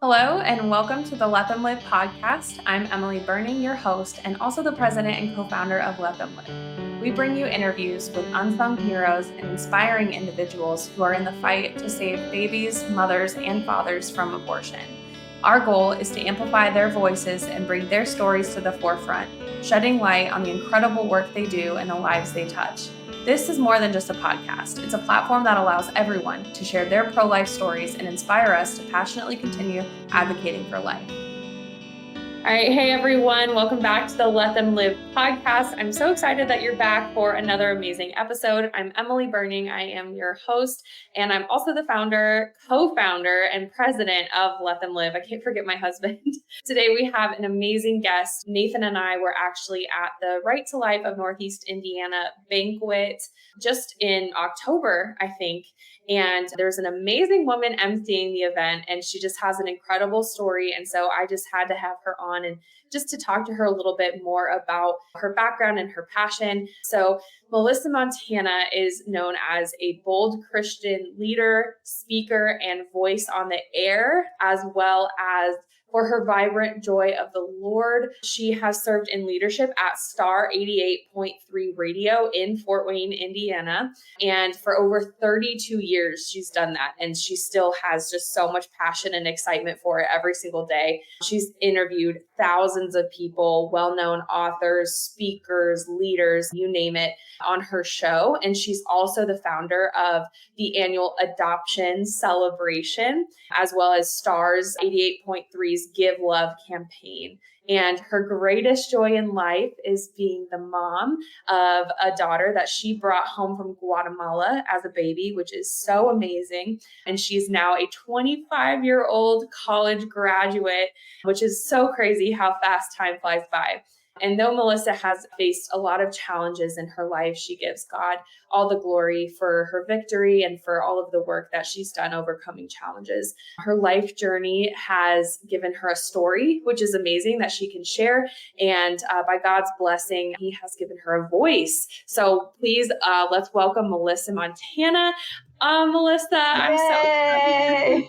Hello, and welcome to the Let Them Live podcast. I'm Emily Burning, your host, and also the president and co-founder of Let Them Live. We bring you interviews with unsung heroes and inspiring individuals who are in the fight to save babies, mothers, and fathers from abortion. Our goal is to amplify their voices and bring their stories to the forefront, shedding light on the incredible work they do and the lives they touch. This is more than just a podcast. It's a platform that allows everyone to share their pro-life stories and inspire us to passionately continue advocating for life. All right. Hey, everyone. Welcome back to the Let Them Live podcast. I'm so excited that you're back for another amazing episode. I'm Emily Burning. I am your host, and I'm also the founder, co-founder, and president of Let Them Live. I can't forget my husband. Today, we have an amazing guest. Nathan and I were actually at the Right to Life of Northeast Indiana banquet just in October, I think. And there's an amazing woman emceeing the event, and she just has an incredible story. And so I just had to have her on and just to talk to her a little bit more about her background and her passion. So Melissa Montana is known as a bold Christian leader, speaker, and voice on the air, as well as for her vibrant joy of the Lord. She has served in leadership at Star 88.3 Radio in Fort Wayne, Indiana. And for over 32 years, she's done that. And she still has just so much passion and excitement for it every single day. She's interviewed thousands of people, well-known authors, speakers, leaders, you name it, on her show. And she's also the founder of the annual adoption celebration, as well as Stars 88.3's Give Love campaign. And her greatest joy in life is being the mom of a daughter that she brought home from Guatemala as a baby, which is so amazing. And she's now a 25-year-old college graduate, which is so crazy how fast time flies by. And though Melissa has faced a lot of challenges in her life, she gives God all the glory for her victory and for all of the work that she's done overcoming challenges. Her life journey has given her a story, which is amazing that she can share. And by God's blessing, he has given her a voice. So please, let's welcome Melissa Montana. Melissa, I'm so Yay!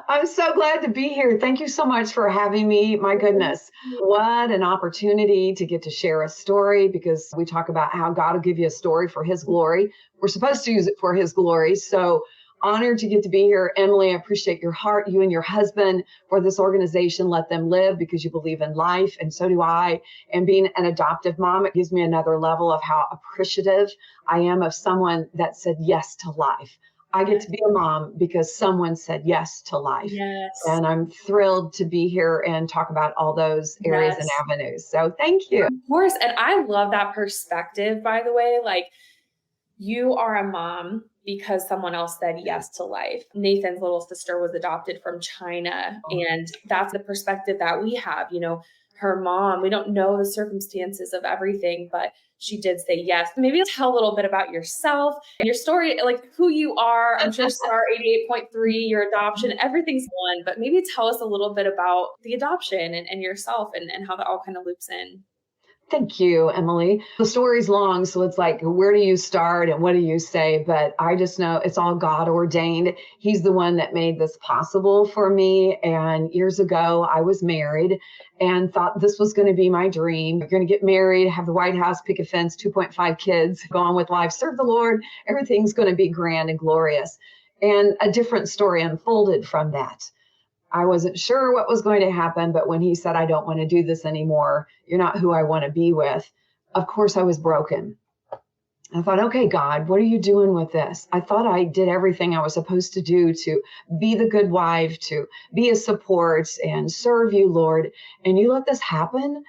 I'm so glad to be here. Thank you so much for having me. My goodness, what an opportunity to get to share a story, because we talk about how God will give you a story for his glory. We're supposed to use it for his glory. So honored to get to be here. Emily, I appreciate your heart, you and your husband, for this organization, Let Them Live, because you believe in life, and so do I. And being an adoptive mom, it gives me another level of how appreciative I am of someone that said yes to life. I get to be a mom because someone said yes to life. Yes. And I'm thrilled to be here and talk about all those areas and avenues. So thank you. Of course. And I love that perspective, by the way. Like, you are a mom because someone else said yes to life. Nathan's little sister was adopted from China. And that's the perspective that we have. You know, her mom, we don't know the circumstances of everything, but she did say yes. Maybe tell a little bit about yourself and your story, like who you are. I'm sure Star 88.3, your adoption, everything's one, but maybe tell us a little bit about the adoption and yourself and how that all kind of loops in. Thank you, Emily. The story's long, so it's like, where do you start and what do you say? But I just know it's all God ordained. He's the one that made this possible for me. And years ago, I was married and thought this was going to be my dream. You're going to get married, have the White House, picket fence, 2.5 kids, go on with life, serve the Lord. Everything's going to be grand and glorious. And a different story unfolded from that. I wasn't sure what was going to happen, but when he said, I don't want to do this anymore, you're not who I want to be with, of course I was broken. I thought, okay, God, what are you doing with this? I thought I did everything I was supposed to do to be the good wife, to be a support and serve you, Lord. And you let this happen?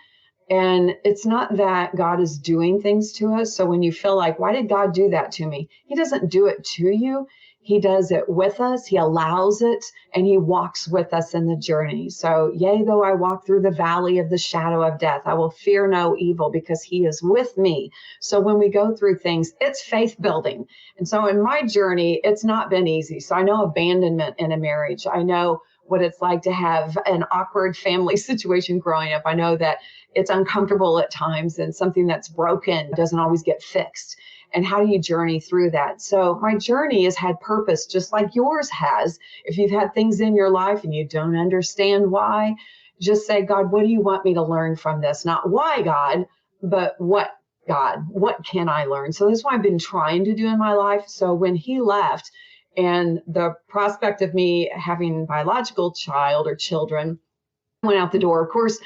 And it's not that God is doing things to us. So when you feel like, why did God do that to me? He doesn't do it to you. He does it with us. He allows it, and he walks with us in the journey. So, yea, though I walk through the valley of the shadow of death, I will fear no evil because he is with me. So when we go through things, it's faith building. And so in my journey, it's not been easy. So I know abandonment in a marriage. I know what it's like to have an awkward family situation growing up. I know that it's uncomfortable at times, and something that's broken doesn't always get fixed. and how do you journey through that? So my journey has had purpose, just like yours has. If you've had things in your life and you don't understand why, just say, God, what do you want me to learn from this? Not why, God, but what, God, what can I learn? So that's what I've been trying to do in my life. So when he left, and the prospect of me having biological child or children went out the door, of course,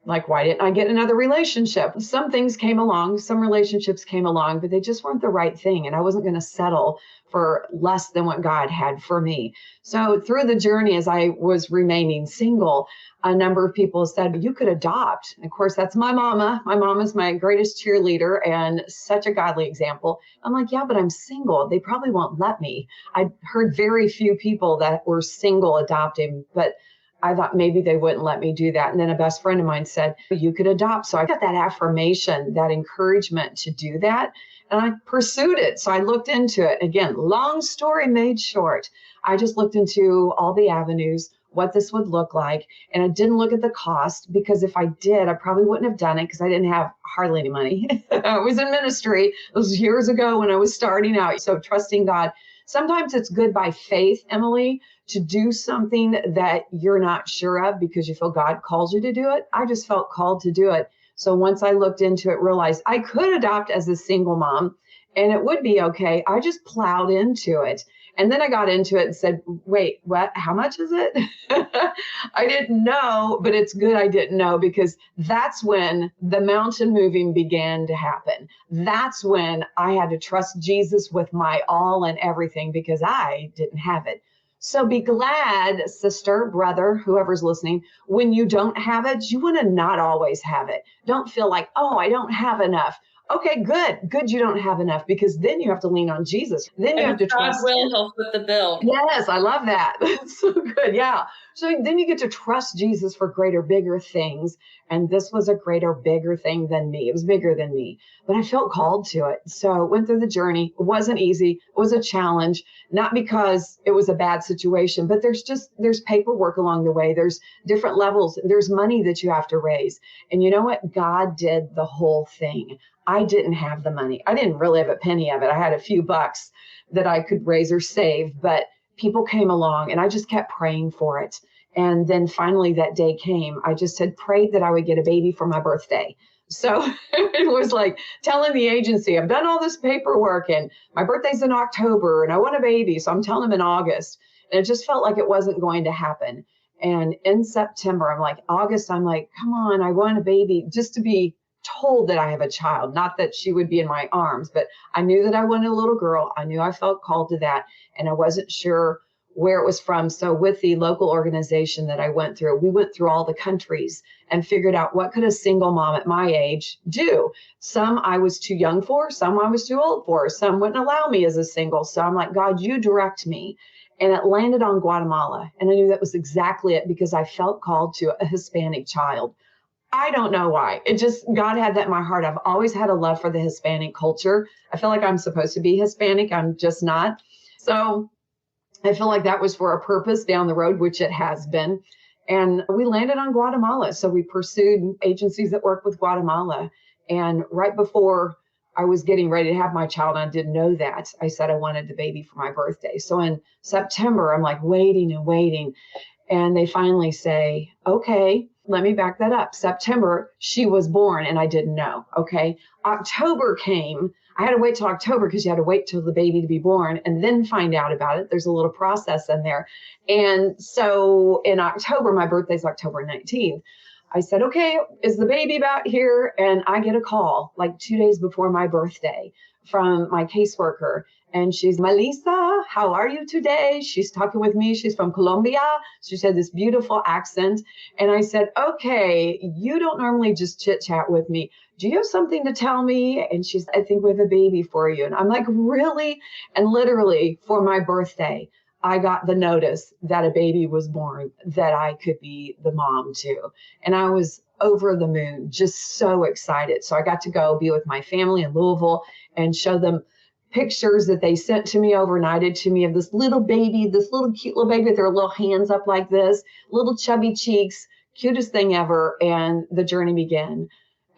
like, why didn't I get another relationship? Some things came along, some relationships came along, but they just weren't the right thing. And I wasn't going to settle for less than what God had for me. So through the journey, as I was remaining single, a number of people said, you could adopt. And of course, that's my mama. My mama's my greatest cheerleader and such a godly example. I'm like, yeah, but I'm single. They probably won't let me. I heard very few people that were single adopting, but I thought maybe they wouldn't let me do that. And then a best friend of mine said, you could adopt. So I got that affirmation, that encouragement to do that. And I pursued it. So I looked into it. Again, long story made short. I just looked into all the avenues, what this would look like. And I didn't look at the cost, because if I did, I probably wouldn't have done it because I didn't have hardly any money. I was in ministry. It was years ago when I was starting out. So trusting God. Sometimes it's good by faith, Emily, to do something that you're not sure of because you feel God calls you to do it. I just felt called to do it. So once I looked into it, realized I could adopt as a single mom and it would be okay. I just plowed into it. And then I got into it and said, wait, what? How much is it? I didn't know, but it's good I didn't know, because that's when the mountain moving began to happen. That's when I had to trust Jesus with my all and everything, because I didn't have it. So be glad, sister, brother, whoever's listening, when you don't have it, you want to not always have it. Don't feel like, oh, I don't have enough. Okay, good you don't have enough, because then you have to lean on Jesus. Then you have to trust. God will help with the bill. Yes, I love that. That's so good. Yeah. So then you get to trust Jesus for greater, bigger things. And this was a greater, bigger thing than me. It was bigger than me, but I felt called to it. So went through the journey. It wasn't easy. It was a challenge, not because it was a bad situation, but there's paperwork along the way. There's different levels. There's money that you have to raise. And you know what? God did the whole thing. I didn't have the money. I didn't really have a penny of it. I had a few bucks that I could raise or save, but people came along and I just kept praying for it. And then finally that day came. I just had prayed that I would get a baby for my birthday. So it was like telling the agency, I've done all this paperwork and my birthday's in October and I want a baby. So I'm telling them in August. And it just felt like it wasn't going to happen. And in September, August, I'm like, come on, I want a baby, just to be told that I have a child, not that she would be in my arms, but I knew that I wanted a little girl. I knew I felt called to that, and I wasn't sure where it was from. So with the local organization that I went through, we went through all the countries and figured out what could a single mom at my age do. Some I was too young for, some I was too old for, some wouldn't allow me as a single. So I'm like, God, you direct me. And it landed on Guatemala. And I knew that was exactly it, because I felt called to a Hispanic child. I don't know why. It just, God had that in my heart. I've always had a love for the Hispanic culture. I feel like I'm supposed to be Hispanic. I'm just not. So I feel like that was for a purpose down the road, which it has been. And we landed on Guatemala. So we pursued agencies that work with Guatemala. And right before I was getting ready to have my child, and I didn't know that, I said I wanted the baby for my birthday. So in September, I'm like waiting and waiting. And they finally say, okay, let me back that up. September, she was born and I didn't know. Okay. October came. I had to wait till October because you had to wait till the baby to be born and then find out about it. There's a little process in there. And so in October, my birthday's October 19th. I said, okay, is the baby about here? And I get a call like 2 days before my birthday from my caseworker. And she's, Melissa, how are you today? She's talking with me. She's from Colombia. She said this beautiful accent. And I said, okay, you don't normally just chit chat with me. Do you have something to tell me? And she's, I think we have a baby for you. And I'm like, really? And literally for my birthday, I got the notice that a baby was born that I could be the mom to. And I was over the moon, just so excited. So I got to go be with my family in Louisville and show them pictures that they sent to me overnighted to me of this little baby, this little cute little baby with their little hands up like this, little chubby cheeks, cutest thing ever. And the journey began.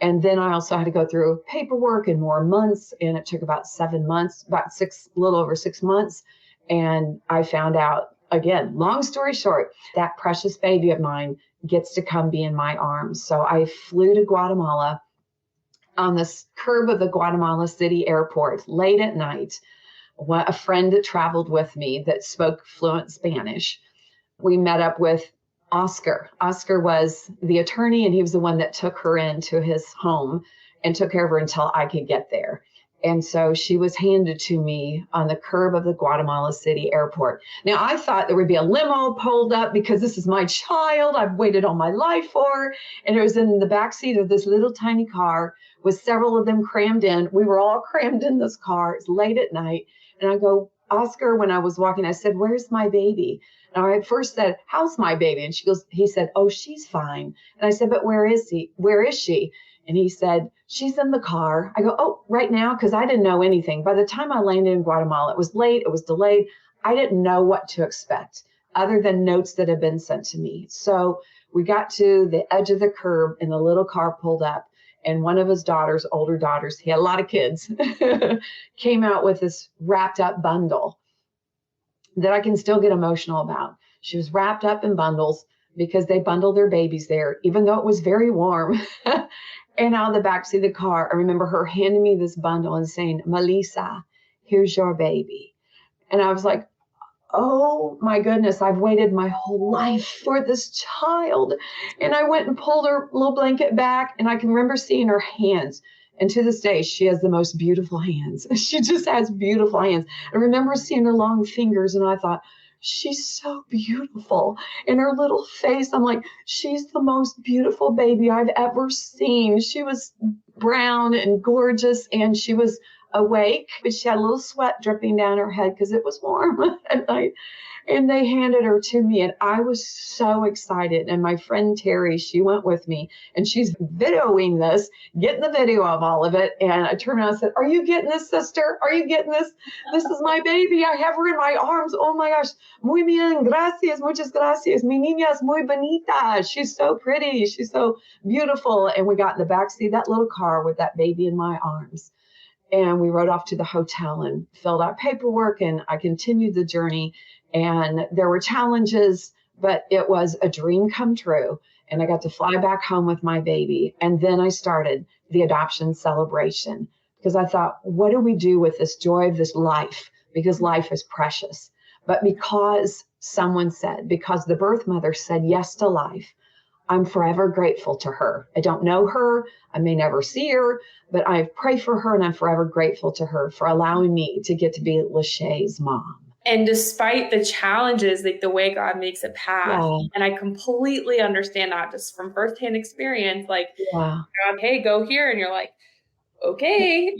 And then I also had to go through paperwork and more months. And it took about 7 months, a little over 6 months. And I found out, again, long story short, that precious baby of mine gets to come be in my arms. So I flew to Guatemala on this curb of the Guatemala City airport late at night. A friend that traveled with me that spoke fluent Spanish. We met up with Oscar. Oscar was the attorney, and he was the one that took her into his home and took care of her until I could get there. And so she was handed to me on the curb of the Guatemala City airport. Now, I thought there would be a limo pulled up because this is my child I've waited all my life for. And it was in the backseat of this little tiny car with several of them crammed in. We were all crammed in this car. It's late at night. And I go, Oscar, when I was walking, I said, "Where's my baby?" And I first said, "How's my baby?" And he said, "Oh, she's fine." And I said, "But where is he? Where is she?" And he said, "She's in the car." I go, "Oh, right now?" Because I didn't know anything. By the time I landed in Guatemala, it was late, it was delayed. I didn't know what to expect other than notes that had been sent to me. So we got to the edge of the curb and the little car pulled up. And one of his daughters, older daughters, he had a lot of kids, came out with this wrapped up bundle that I can still get emotional about. She was wrapped up in bundles because they bundled their babies there, even though it was very warm. And out of the backseat of the car, I remember her handing me this bundle and saying, "Melissa, here's your baby." And I was like, oh my goodness, I've waited my whole life for this child. And I went and pulled her little blanket back, and I can remember seeing her hands. And to this day, she has the most beautiful hands. She just has beautiful hands. I remember seeing her long fingers, and I thought, she's so beautiful. And her little face, I'm like, she's the most beautiful baby I've ever seen. She was brown and gorgeous, and she was awake, but she had a little sweat dripping down her head because it was warm at night. And they handed her to me, and I was so excited. And my friend Terry, she went with me, and she's videoing this, getting the video of all of it. And I turned around and said, "Are you getting this, sister? Are you getting this? This is my baby. I have her in my arms. Oh my gosh. Muy bien. Gracias. Muchas gracias. Mi niña es muy bonita. She's so pretty. She's so beautiful." And we got in the backseat of that little car with that baby in my arms. And we rode off to the hotel and filled out paperwork, and I continued the journey. And there were challenges, but it was a dream come true. And I got to fly back home with my baby. And then I started the adoption celebration because I thought, what do we do with this joy of this life? Because life is precious. But because someone said, because the birth mother said yes to life, I'm forever grateful to her. I don't know her. I may never see her, but I pray for her, and I'm forever grateful to her for allowing me to get to be Lachey's mom. And despite the challenges, like the way God makes a path, and I completely understand that just from firsthand experience, like, God, hey, go here. And you're like, okay,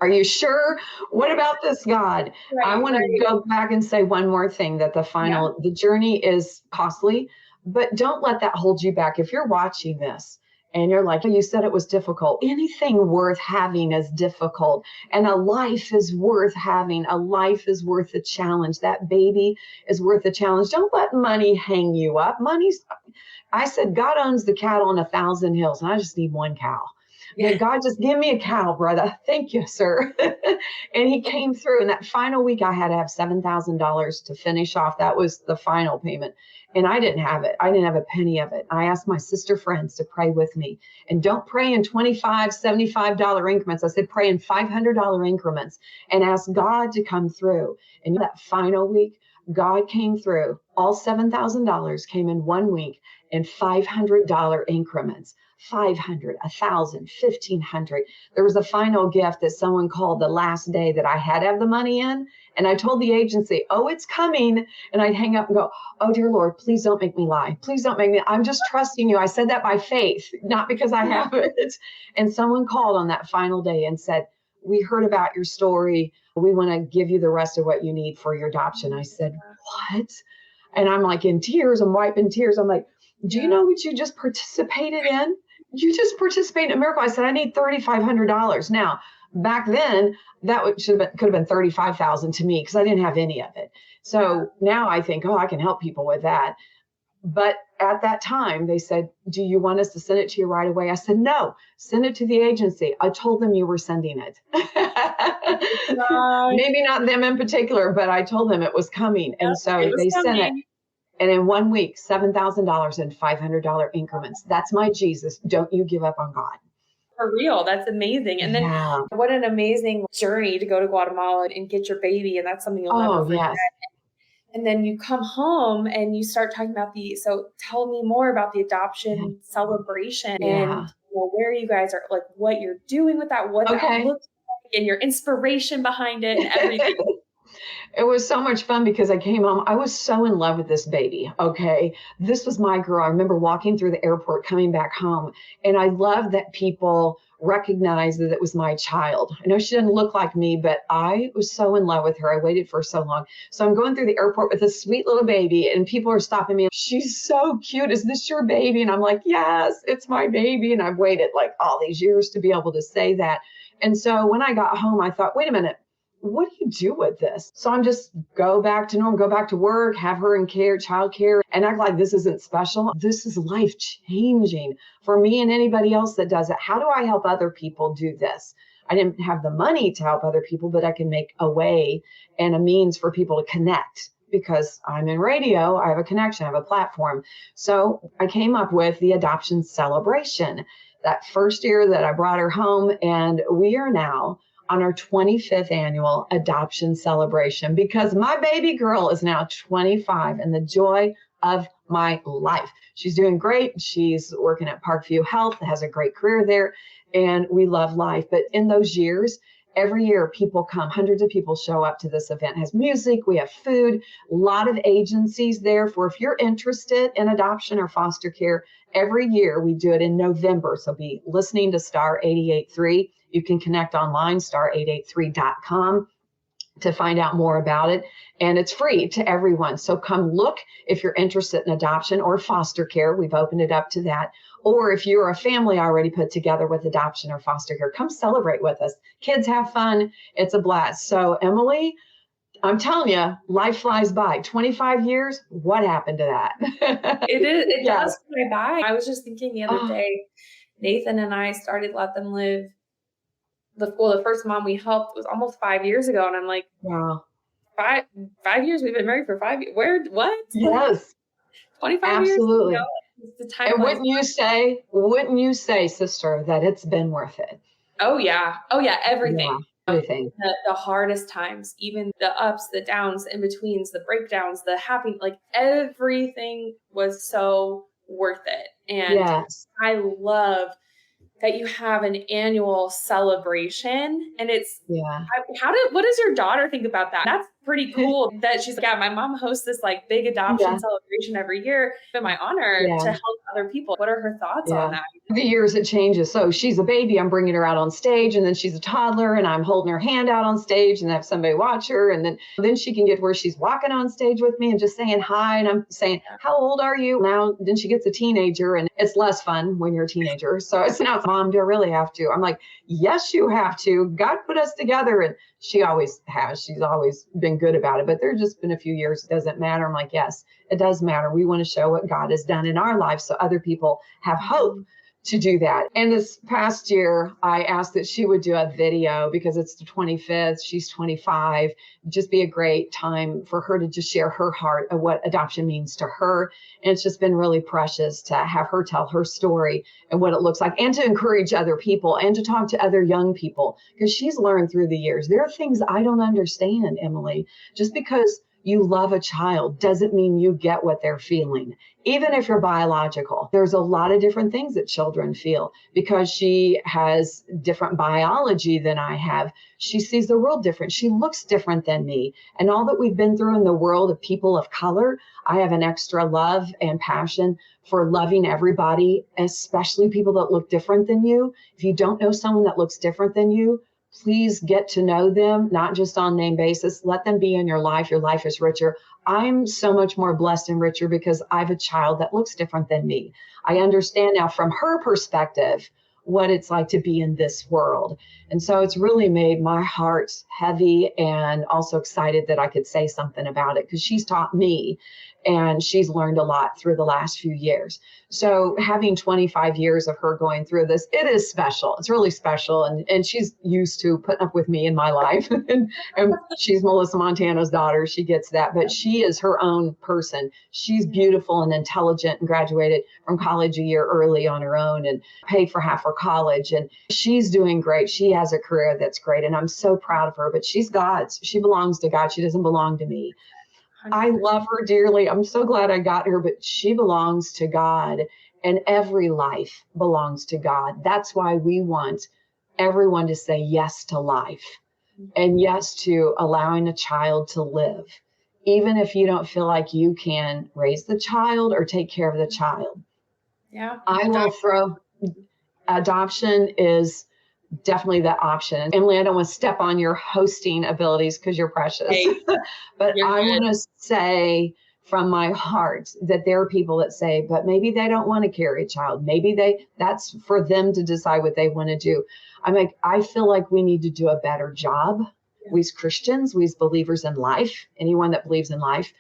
Are you sure? What about this, God? Right, I want to go back and say one more thing, that the journey is costly, but don't let that hold you back. If you're watching this and you're like, you said it was difficult, anything worth having is difficult. And a life is worth having. A life is worth a challenge. That baby is worth a challenge. Don't let money hang you up. I said, God owns the cattle on 1,000 hills, and I just need one cow. Yeah, God, just give me a cow, brother. Thank you, sir. And he came through. And that final week, I had to have $7,000 to finish off. That was the final payment. And I didn't have it. I didn't have a penny of it. I asked my sister friends to pray with me. And don't pray in $25, $75 increments. I said, pray in $500 increments and ask God to come through. And that final week, God came through. All $7,000 came in 1 week in $500 increments. 500, 1,000, 1,500. There was a final gift that someone called the last day that I had to have the money in. And I told the agency, oh, it's coming. And I'd hang up and go, oh, dear Lord, please don't make me lie. Please don't make me. I'm just trusting you. I said that by faith, not because I have it. And someone called on that final day and said, we heard about your story. We want to give you the rest of what you need for your adoption. I said, what? And I'm like in tears. I'm wiping tears. I'm like, do you know what you just participated in? You just participated in a miracle. I said, I need $3,500. Now, back then, that could have been $35,000 to me because I didn't have any of it. So now I think, oh, I can help people with that. But at that time, they said, do you want us to send it to you right away? I said, no, send it to the agency. I told them you were sending it. Gosh, Maybe not them in particular, but I told them it was coming. And it so was they sent it. coming. And in 1 week, $7,000 in $500 increments. That's my Jesus. Don't you give up on God. For real, that's amazing. And then Yeah. what an amazing journey to go to Guatemala and get your baby, and that's something you'll never Oh, forget. yes. And then you come home and you start talking about so tell me more about the adoption celebration and Yeah. where you guys are, like what you're doing with that, what that Okay. looks like, and your inspiration behind it and everything. It was so much fun because I came home. I was so in love with this baby. Okay. This was my girl. I remember walking through the airport, coming back home. And I love that people recognized that it was my child. I know she didn't look like me, but I was so in love with her. I waited for so long. So I'm going through the airport with this sweet little baby, and people are stopping me. She's so cute. Is this your baby? And I'm like, yes, it's my baby. And I've waited like all these years to be able to say that. And so when I got home, I thought, wait a minute, what do you do with this? So I'm just go back to normal, go back to work, have her in care, childcare, and act like this isn't special. This is life changing for me and anybody else that does it. How do I help other people do this? I didn't have the money to help other people, but I can make a way and a means for people to connect because I'm in radio. I have a connection, I have a platform. So I came up with the adoption celebration that first year that I brought her home, and we are now on our 25th annual adoption celebration because my baby girl is now 25 and the joy of my life. She's doing great. She's working at Parkview Health, has a great career there, and we love life. But in those years, every year people come, hundreds of people show up to this event. It has music, we have food, a lot of agencies there for if you're interested in adoption or foster care. Every year we do it in November. So be listening to Star 88.3. You can connect online, star883.com, to find out more about it. And it's free to everyone. So come look if you're interested in adoption or foster care. We've opened it up to that. Or if you're a family already put together with adoption or foster care, come celebrate with us. Kids have fun. It's a blast. So Emily, I'm telling you, life flies by. 25 years, what happened to that? It Yes. does fly by. I was just thinking the other day, Nathan and I started Let Them Live. The first mom we helped was almost 5 years ago, and I'm like, Wow. 5 years? We've been married for 5 years. What? Yes, 25 years? absolutely. The time And flies. wouldn't you say, sister, that it's been worth it? Oh yeah, everything. Yeah, everything. The hardest times, even the ups, the downs, the in-betweens, the breakdowns, the happy, like everything was so worth it. And Yes. I love that you have an annual celebration, and it's Yeah. what does your daughter think about that? That's pretty cool that she's like, yeah, my mom hosts this like big adoption Yeah. celebration every year. It's been my honor Yeah. to help other people. What are her thoughts on Yeah. that? The years it changes. So she's a baby, I'm bringing her out on stage, and then she's a toddler and I'm holding her hand out on stage and have somebody watch her. And then she can get where she's walking on stage with me and just saying hi. And I'm saying, how old are you? Now, then she gets a teenager and it's less fun when you're a teenager. So it's now, mom, do I really have to? I'm like, yes, you have to. God put us together. And she always has. She's always been good about it. But there's just been a few years it doesn't matter. I'm like, yes, it does matter. We want to show what God has done in our lives so other people have hope to do that. And this past year, I asked that she would do a video because it's the 25th. She's 25. Just be a great time for her to just share her heart of what adoption means to her. And it's just been really precious to have her tell her story and what it looks like and to encourage other people and to talk to other young people because she's learned through the years. There are things I don't understand, Emily. Just because you love a child doesn't mean you get what they're feeling. Even if you're biological, there's a lot of different things that children feel because she has different biology than I have. She sees the world different. She looks different than me. And all that we've been through in the world of people of color, I have an extra love and passion for loving everybody, especially people that look different than you. If you don't know someone that looks different than you, please get to know them, not just on name basis. Let them be in your life. Your life is richer. I'm so much more blessed and richer because I have a child that looks different than me. I understand now from her perspective what it's like to be in this world. And so it's really made my heart heavy and also excited that I could say something about it because she's taught me. And she's learned a lot through the last few years. So having 25 years of her going through this, it is special. It's really special. And she's used to putting up with me in my life. and she's Melissa Montana's daughter. She gets that. But she is her own person. She's beautiful and intelligent and graduated from college a year early on her own and paid for half her college. And she's doing great. She has a career that's great. And I'm so proud of her. But she's God's. She belongs to God. She doesn't belong to me. I love her dearly. I'm so glad I got her, but she belongs to God, and every life belongs to God. That's why we want everyone to say yes to life and yes to allowing a child to live, even if you don't feel like you can raise the child or take care of the child. Yeah. I will throw adoption is definitely the option. Emily, I don't want to step on your hosting abilities because you're precious. Hey, but you're I good. want to say from my heart that there are people that say, but maybe they don't want to carry a child. Maybe that's for them to decide what they want to do. I feel like we need to do a better job. We as Christians, we as believers in life, anyone that believes in life,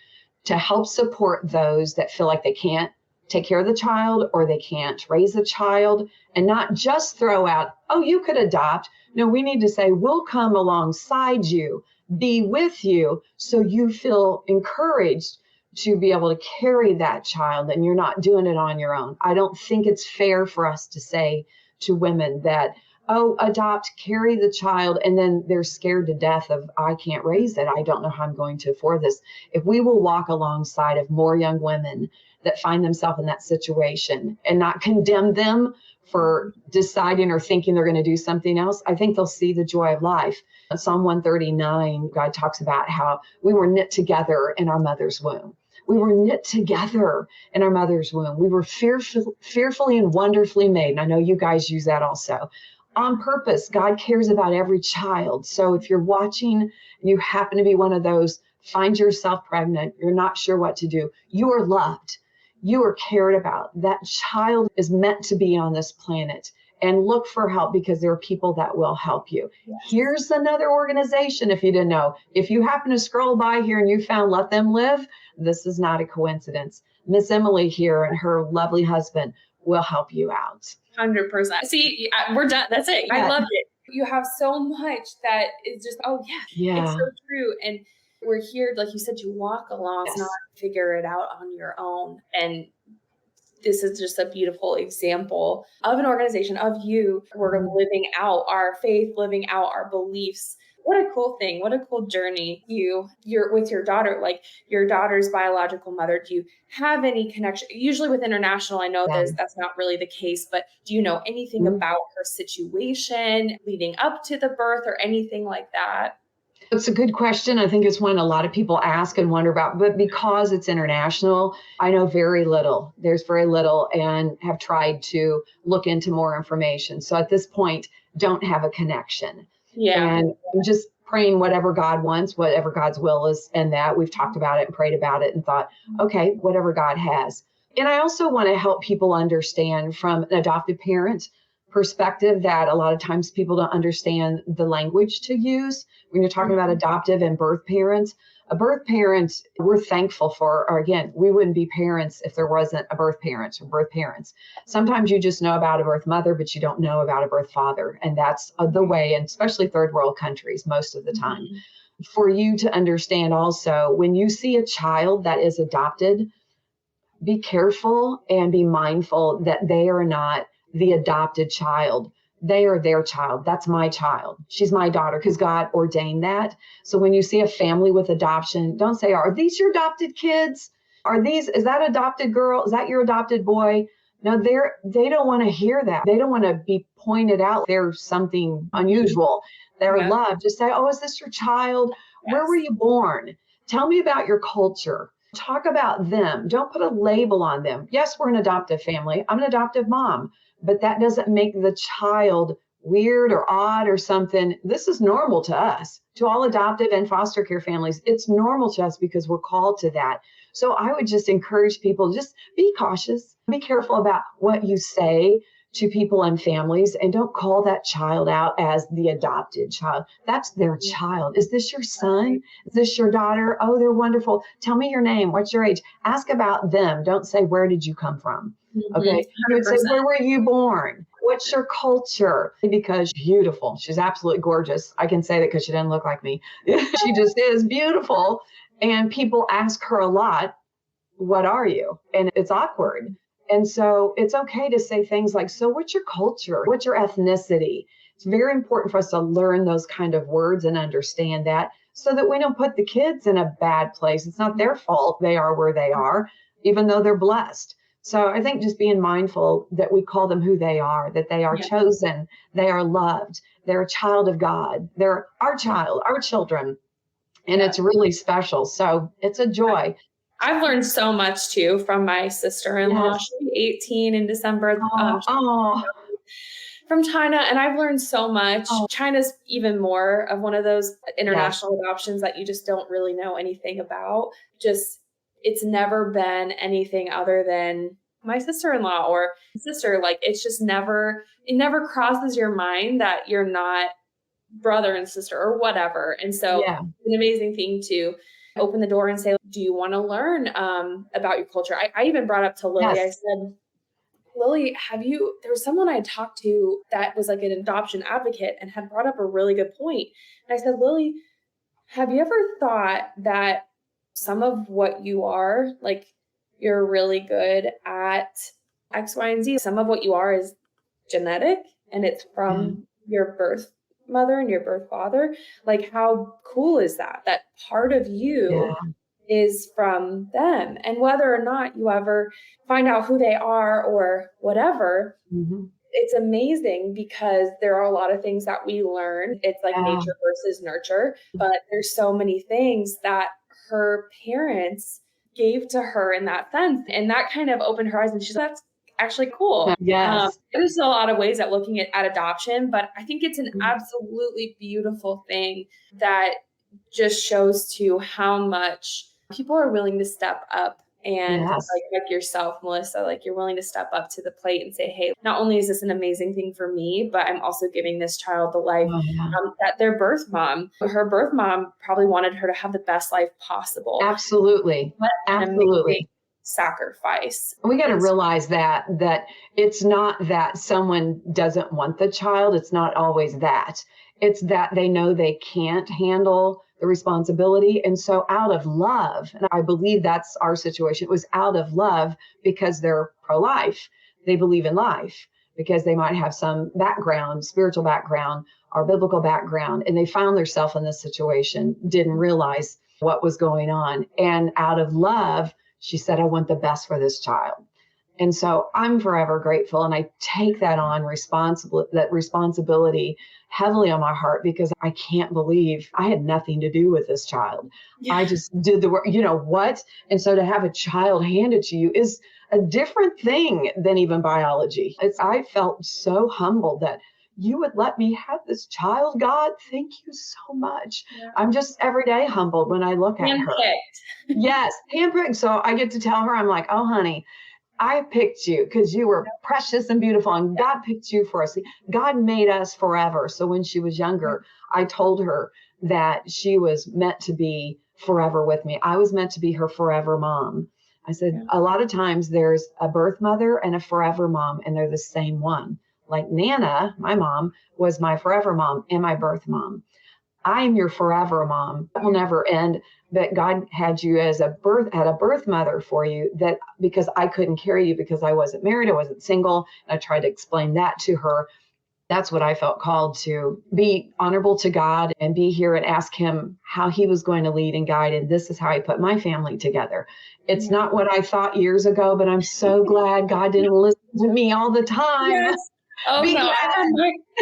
to help support those that feel like they can't take care of the child or they can't raise a child, and not just throw out, oh, you could adopt. No, we need to say, we'll come alongside you, be with you, so you feel encouraged to be able to carry that child and you're not doing it on your own. I don't think it's fair for us to say to women that, oh, adopt, carry the child, and then they're scared to death of, I can't raise it. I don't know how I'm going to afford this. If we will walk alongside of more young women that find themselves in that situation and not condemn them for deciding or thinking they're going to do something else, I think they'll see the joy of life. Psalm 139, God talks about how we were knit together in our mother's womb. We were knit together in our mother's womb. We were fearfully and wonderfully made. And I know you guys use that also. On purpose, God cares about every child. So if you're watching and you happen to be one of those, find yourself pregnant, you're not sure what to do, you are loved. You are cared about. That child is meant to be on this planet, and look for help because there are people that will help you. Yes. Here's another organization, if you didn't know. If you happen to scroll by here and you found Let Them Live, this is not a coincidence. Miss Emily here and her lovely husband will help you out. 100%. See, we're done. That's it. Yeah. I loved it. You have so much that is just, it's so true. And we're here, like you said, to walk along, not figure it out on your own. And this is just a beautiful example of an organization, of you. We're living out our faith, living out our beliefs. What a cool thing. What a cool journey. You're with your daughter, like your daughter's biological mother. Do you have any connection? Usually with international, I know that's not really the case, but do you know anything about her situation leading up to the birth or anything like that? It's a good question. I think it's one a lot of people ask and wonder about, but because it's international, I know very little. There's very little, and have tried to look into more information. So at this point, don't have a connection. Yeah. And I'm just praying whatever God wants, whatever God's will is, and that we've talked about it and prayed about it and thought, okay, whatever God has. And I also want to help people understand from an adoptive parent perspective that a lot of times people don't understand the language to use when you're talking about adoptive and birth parents. A birth parent, we're thankful for, or again, we wouldn't be parents if there wasn't a birth parent or birth parents. Sometimes you just know about a birth mother, but you don't know about a birth father. And that's the way, and especially third world countries, most of the time. For you to understand also, when you see a child that is adopted, be careful and be mindful that they are not the adopted child. They are their child. That's my child. She's my daughter because God ordained that. So when you see a family with adoption, don't say, are these your adopted kids? Is that adopted girl? Is that your adopted boy? No, they don't want to hear that. They don't want to be pointed out. There's something unusual. They're loved. Just say, oh, is this your child? Yes. Where were you born? Tell me about your culture. Talk about them. Don't put a label on them. Yes, we're an adoptive family. I'm an adoptive mom. But that doesn't make the child weird or odd or something. This is normal to us, to all adoptive and foster care families. It's normal to us because we're called to that. So I would just encourage people, just be cautious, be careful about what you say to people and families, and don't call that child out as the adopted child. That's their child. Is this your son? Is this your daughter? Oh, they're wonderful. Tell me your name. What's your age? Ask about them. Don't say, where did you come from? Okay. You would say, where were you born? What's your culture? Because beautiful. She's absolutely gorgeous. I can say that because she doesn't look like me. She just is beautiful. And people ask her a lot, what are you? And it's awkward. And so it's okay to say things like, so what's your culture? What's your ethnicity? It's very important for us to learn those kind of words and understand that so that we don't put the kids in a bad place. It's not their fault they are where they are, even though they're blessed. So I think just being mindful that we call them who they are, that they are chosen, they are loved, they're a child of God, they're our child, our children. And it's really special. So it's a joy. I've learned so much too from my sister-in-law. Yes. She'll be 18 in December. From China, and I've learned so much. China's even more of one of those international adoptions that you just don't really know anything about. Just, it's never been anything other than my sister-in-law or sister. Like, it's just never, it never crosses your mind that you're not brother and sister or whatever. And so it's an amazing thing to open the door and say, do you want to learn about your culture? I even brought up to Lily, I said, Lily, there was someone I talked to that was like an adoption advocate and had brought up a really good point. And I said, Lily, have you ever thought that some of what you are, like, you're really good at X, Y, and Z. Some of what you are is genetic and it's from your birth mother and your birth father. Like, how cool is that? That part of you is from them. And whether or not you ever find out who they are or whatever, it's amazing because there are a lot of things that we learn. It's like nature versus nurture, but there's so many things that her parents gave to her in that sense. And that kind of opened her eyes and she's like, that's actually cool. There's a lot of ways at looking at adoption, but I think it's an absolutely beautiful thing that just shows to how much people are willing to step up and like yourself, Melissa, like you're willing to step up to the plate and say, hey, not only is this an amazing thing for me, but I'm also giving this child the life that their birth mom, her birth mom probably wanted her to have the best life possible. Absolutely. Absolutely. Sacrifice. We got to realize that it's not that someone doesn't want the child. It's not always that. It's that they know they can't handle the responsibility. And so out of love, and I believe that's our situation, it was out of love because they're pro-life. They believe in life because they might have some background, spiritual background or biblical background, and they found themselves in this situation, didn't realize what was going on. And out of love, she said, I want the best for this child. And so I'm forever grateful. And I take that on responsibility heavily on my heart because I can't believe I had nothing to do with this child. I just did the work, you know what? And so to have a child handed to you is a different thing than even biology. I felt so humbled that you would let me have this child, God. Thank you so much. I'm just every day humbled when I look at her. Yes, handpicked. So I get to tell her, I'm like, oh, honey, I picked you because you were precious and beautiful and God picked you for us. God made us forever. So when she was younger, I told her that she was meant to be forever with me. I was meant to be her forever mom. I said, a lot of times there's a birth mother and a forever mom, and they're the same one. Like Nana, my mom, was my forever mom and my birth mom. I'm your forever mom. It will never end. But God had you as a birth mother for you, that because I couldn't carry you because I wasn't married, I wasn't single. And I tried to explain that to her. That's what I felt called to be honorable to God and be here and ask him how he was going to lead and guide. And this is how I put my family together. It's not what I thought years ago, but I'm so glad God didn't listen to me all the time. Yes. Oh, no,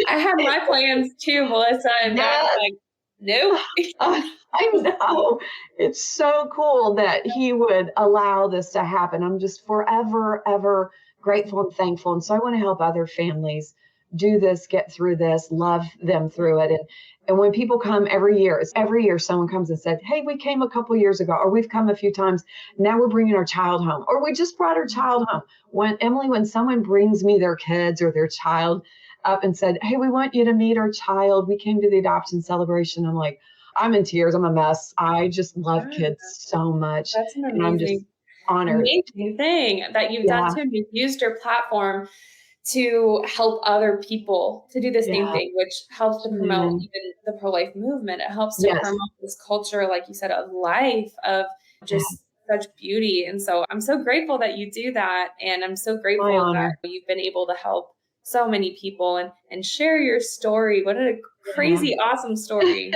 I had my plans too, Melissa, and God's like, nope. I know. It's so cool that he would allow this to happen. I'm just forever, ever grateful and thankful. And so I want to help other families do this, get through this, love them through it. And when people come every year, it's every year someone comes and said, hey, we came a couple years ago, or we've come a few times. Now we're bringing our child home, or we just brought our child home. When someone brings me their kids or their child up and said, hey, we want you to meet our child. We came to the adoption celebration. I'm like, I'm in tears. I'm a mess. I just love kids so much. That's an And I'm just honored. amazing thing that you've done Yeah. too. You've used your platform to help other people to do the same Yeah. thing, which helps to promote Amen. even the pro-life movement. It helps to Yes. promote this culture, like you said, of life, of Yeah. just such beauty. And so I'm so grateful that you do that. And I'm so My grateful that honor. you've been able to help so many people and share your story. What a Yeah. crazy, awesome story.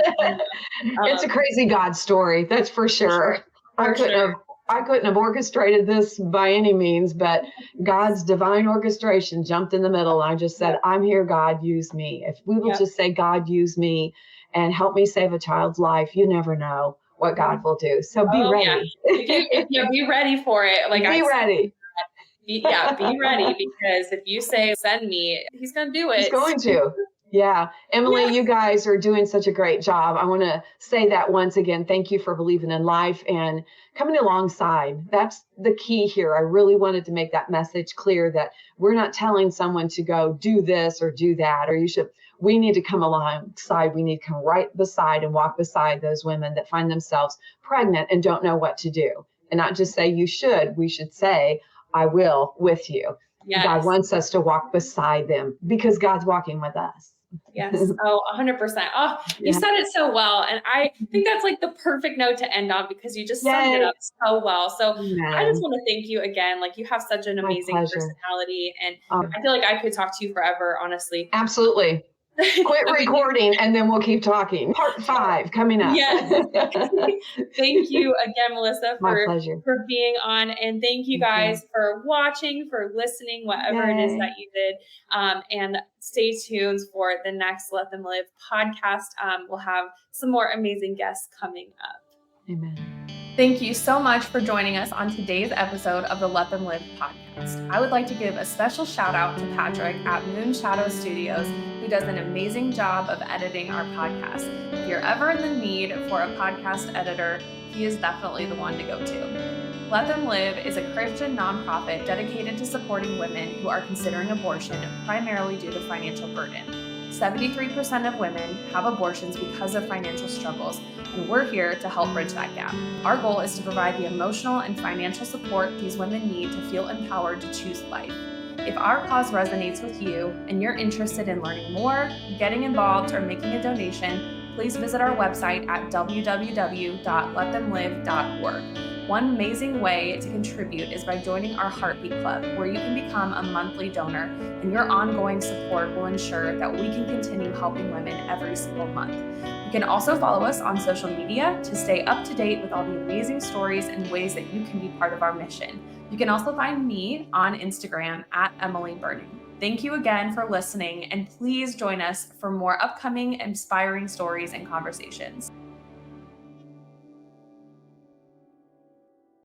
It's a Um, crazy God story, that's for for sure. sure. I For couldn't sure. have I couldn't have orchestrated this by any means, but God's divine orchestration jumped in the middle. I just said, Yep. I'm here, God, use me. If we will Yep. just say, God, use me and help me save a child's life, you never know what God will do. So be Oh yeah. ready. If you be ready for it, like I Be said, ready. be ready because if you say send me, he's gonna do He's it. going to. Yeah. Emily, Yeah. you guys are doing such a great job. I want to say that once again. Thank you for believing in life and coming alongside. That's the key here. I really wanted to make that message clear that we're not telling someone to go do this or do that, or you should. We need to come alongside. We need to come right beside and walk beside those women that find themselves pregnant and don't know what to do. And not just say you should. We should say, I will with you. God Yes. wants us to walk beside them because God's walking with us. Yes. Oh, 100%. Oh, you Yeah. said it so well. And I think that's like the perfect note to end on because you just summed it Yay. up so well. So I just Amen. want to thank you again. Like you have such an My amazing pleasure. personality. And Um, I feel like I could talk to you forever, honestly. absolutely. Quit But thank you. recording and then we'll keep talking. Part 5 coming up. Yes. Thank you again, Melissa, My pleasure. for being on. And thank you Thank you. guys for watching, for listening, whatever it is Yay. that you did. And stay tuned for the next Let Them Live podcast. We'll have some more amazing guests coming up. Amen. Thank you so much for joining us on today's episode of the Let Them Live podcast. I would like to give a special shout out to Patrick at Moon Shadow Studios, who does an amazing job of editing our podcast. If you're ever in the need for a podcast editor, he is definitely the one to go to. Let Them Live is a Christian nonprofit dedicated to supporting women who are considering abortion primarily due to financial burden. 73% of women have abortions because of financial struggles, and we're here to help bridge that gap. Our goal is to provide the emotional and financial support these women need to feel empowered to choose life. If our cause resonates with you and you're interested in learning more, getting involved, or making a donation, please visit our website at www.letthemlive.org. One amazing way to contribute is by joining our Heartbeat Club, where you can become a monthly donor, and your ongoing support will ensure that we can continue helping women every single month. You can also follow us on social media to stay up to date with all the amazing stories and ways that you can be part of our mission. You can also find me on Instagram at Emily Burning. Thank you again for listening, and please join us for more upcoming inspiring stories and conversations.